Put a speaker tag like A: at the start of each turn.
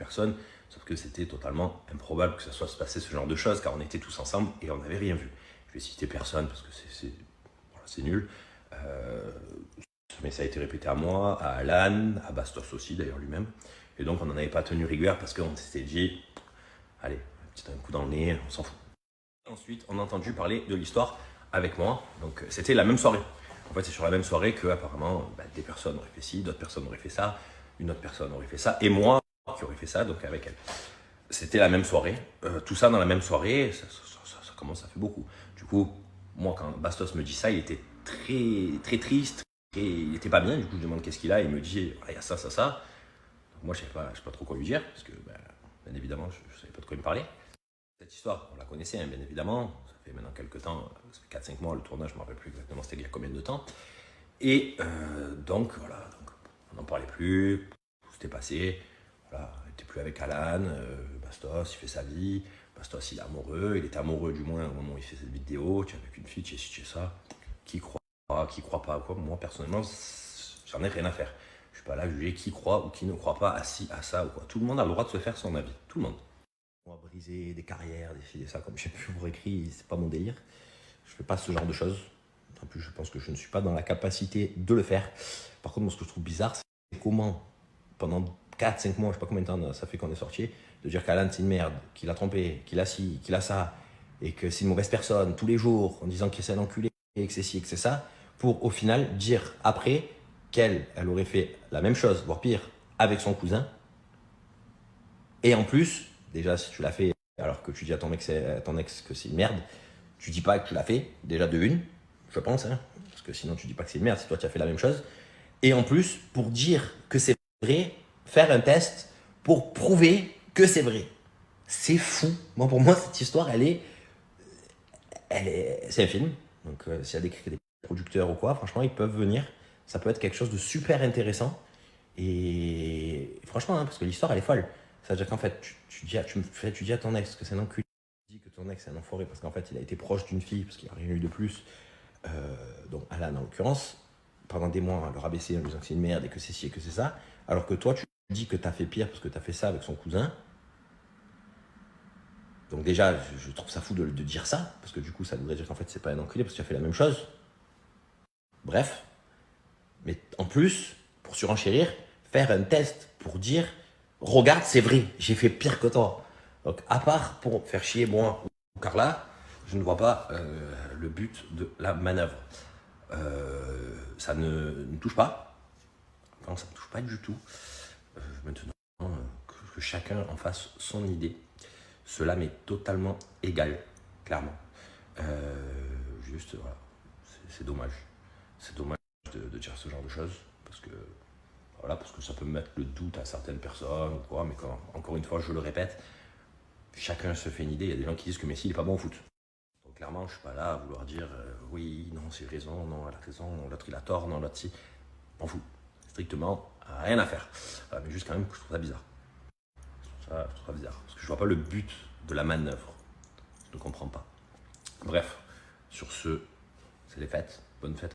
A: personne, sauf que c'était totalement improbable que ça soit se passer ce genre de choses, car on était tous ensemble et on n'avait rien vu. Je vais citer personne parce que c'est nul. Mais ça a été répété à moi, à Alan, à Bastos aussi d'ailleurs lui-même. Et donc on n'en avait pas tenu rigueur parce qu'on s'était dit, allez, un coup dans le nez, on s'en fout. Ensuite, on a entendu parler de l'histoire avec moi. Donc c'était la même soirée. En fait, c'est sur la même soirée que apparemment des personnes auraient fait ci, d'autres personnes auraient fait ça, une autre personne aurait fait ça, et moi qui aurais fait ça, donc avec elle. C'était la même soirée. Tout ça dans la même soirée, ça commence, ça fait beaucoup. Du coup, moi, quand Bastos me dit ça, il était très triste. Et il était pas bien, du coup je demande qu'est-ce qu'il a, il me dit il y a ça. Donc moi je sais pas trop quoi lui dire, parce que bien évidemment je savais pas de quoi il me parlait. Cette histoire, on la connaissait bien évidemment, ça fait maintenant quelques temps, ça fait 4-5 mois le tournage, je me rappelle plus exactement c'était il y a combien de temps. Et donc voilà, on n'en parlait plus, tout s'était passé, voilà, il n'était plus avec Alan, Bastos il fait sa vie, Bastos il est amoureux, il était amoureux du moins au moment où il fait cette vidéo, tu es avec une fille, tu es ci, tu es ça, qui croit pas, quoi. Moi personnellement j'en ai rien à faire, je suis pas là à juger qui croit ou qui ne croit pas à ci, à ça ou quoi. Tout le monde a le droit de se faire son avis, tout le monde. On va briser des carrières, des filles et ça, comme j'ai pu vous écrit, c'est pas mon délire, je fais pas ce genre de choses. En plus je pense que je ne suis pas dans la capacité de le faire. Par contre moi, ce que je trouve bizarre c'est comment pendant 4-5 mois, je sais pas combien de temps ça fait qu'on est sorti, de dire qu'Alan c'est une merde, qu'il a trompé, qu'il a ci, qu'il a ça, et que c'est une mauvaise personne tous les jours en disant qu'il c'est un enculé, et que c'est ci, et que c'est ça, pour au final dire après qu'elle aurait fait la même chose, voire pire, avec son cousin. Et en plus, déjà si tu l'as fait alors que tu dis à ton ex que c'est une merde, tu dis pas que tu l'as fait, déjà de une, je pense, hein, parce que sinon tu dis pas que c'est une merde si toi tu as fait la même chose. Et en plus, pour dire que c'est vrai, faire un test pour prouver que c'est vrai. C'est fou. Moi, pour moi, cette histoire, c'est un film. Donc, s'il y a des producteurs ou quoi, franchement, ils peuvent venir. Ça peut être quelque chose de super intéressant. Et franchement, hein, parce que l'histoire, elle est folle. C'est-à-dire qu'en fait, tu dis à ton ex que c'est un enculé. Tu dis que ton ex est un enfoiré parce qu'en fait, il a été proche d'une fille, parce qu'il n'y a rien eu de plus. Donc, Alan, en l'occurrence, pendant des mois, le rabaisser en lui disant que c'est une merde et que c'est ci et que c'est ça. Alors que toi, tu dis que tu as fait pire parce que tu as fait ça avec son cousin. Donc déjà, je trouve ça fou de dire ça, parce que du coup, ça voudrait dire qu'en fait, c'est pas un enculé, parce que tu as fait la même chose. Bref. Mais en plus, pour surenchérir, faire un test pour dire, regarde, c'est vrai, j'ai fait pire que toi. Donc, à part pour faire chier moi ou Carla, je ne vois pas le but de la manœuvre. Ça ne touche pas. Enfin, ça ne touche pas du tout. Maintenant, que chacun en fasse son idée. Cela m'est totalement égal, clairement. Juste, voilà, c'est dommage. C'est dommage de dire ce genre de choses, parce que ça peut mettre le doute à certaines personnes, ou quoi, mais encore une fois, je le répète, chacun se fait une idée. Il y a des gens qui disent que Messi, il est pas bon au foot. Donc clairement, je suis pas là à vouloir dire, oui, non, c'est raison, non, elle a raison, non, l'autre il a tort, non, l'autre si. M'en fous. Strictement, rien à faire. Mais juste quand même que je trouve ça bizarre. Je trouve ça bizarre. Parce que je vois pas le but de la manœuvre. Je ne comprends pas. Bref, sur ce, c'est les fêtes. Bonne fête.